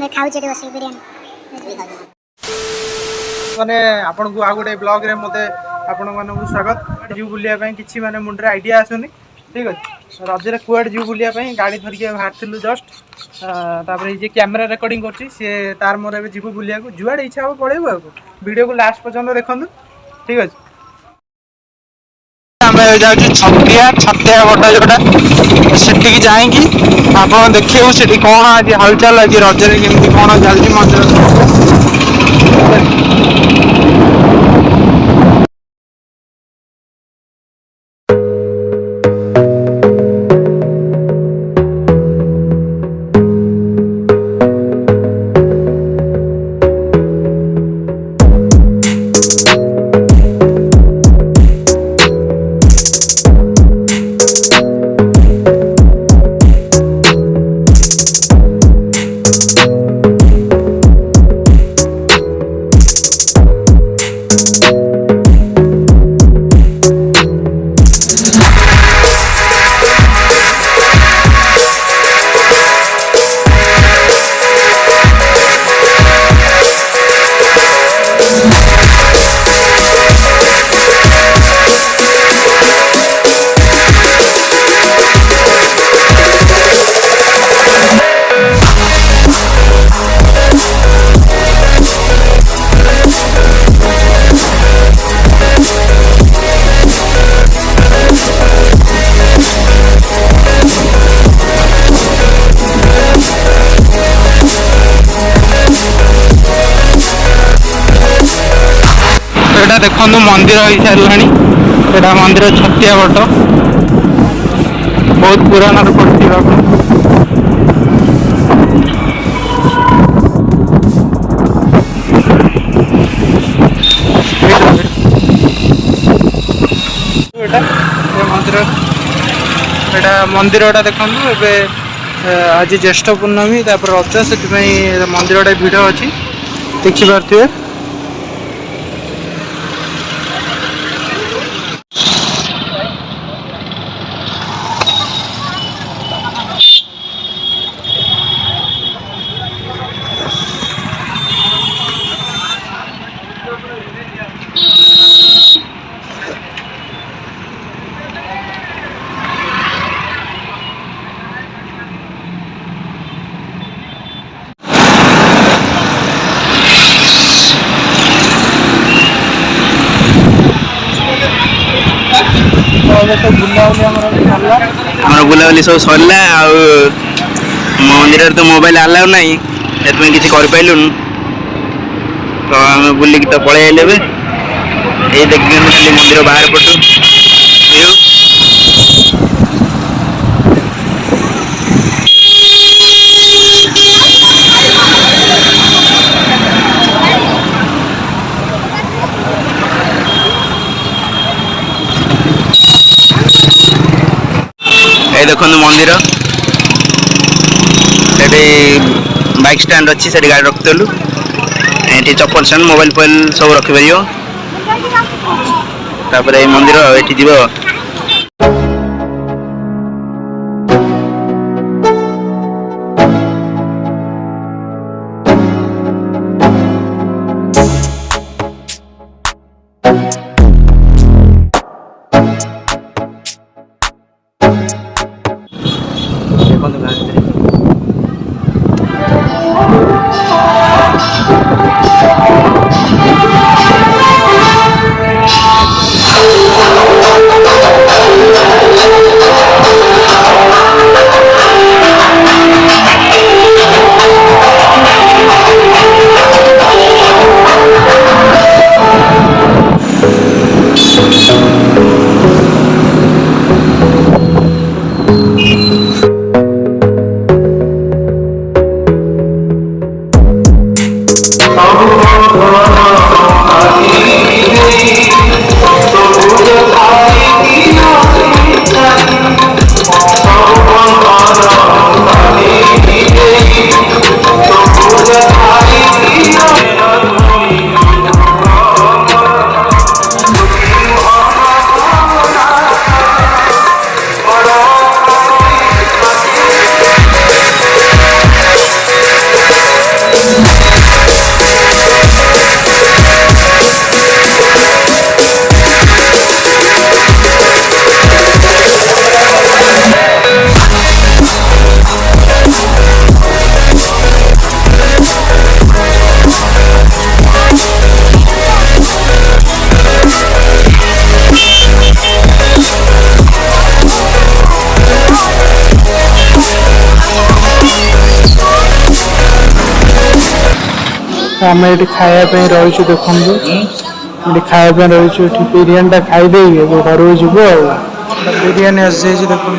आमे खाऊ जेडी बसी बिरयानी माने आपन को आ गोटे ब्लॉग रे मते आपन मानन को स्वागत जीव बुलिया पई किछि माने मुंडरे आईडिया आसुनी ठीक अछि रज रे कुआड जीव बुलिया पई गाड़ी धरि के बाहरथिलु जस्ट तापर जे कैमरा रिकॉर्डिंग करछि से तार मोर एबे जीव बुलिया को जुआड इच्छा हो पळेबो वीडियो को लास्ट पर्यंत देखंदु ठीक अछि हमें जाके छतिया बटा जोटा सेठी की जाएंगी आप देखिए सेठी कौन आज हालचाल आज रजरे केमती कौन चलती मंदिर देखो मंदिर हो सारे मंदिर छतिया बट बहुत पुराना पड़ती मंदिर देखो आज ज्येष्ठ पूर्णमी रज से मंदिर भिड़ अच्छी देखी पारे बुलाबुली सब सरला मंदिर तो मोबाइल अलाउ ना किसी कर पाइलुन तो आम बुलिक तो पलि आइले ये देखिए खाली मंदिर बाहर पटू देखो मंदिर बाइक स्टैंड अच्छी से गाड़ी रखिलु ये चप्पल स्टैंड मोबाइल फोबाइल सब रखिपर ये मंदिर ये जीव आम ये खायापी रहीचु देखु ये खायापी रहीचु बिरीयानी खाईदे घर जीव बिरीयानी आसी देखो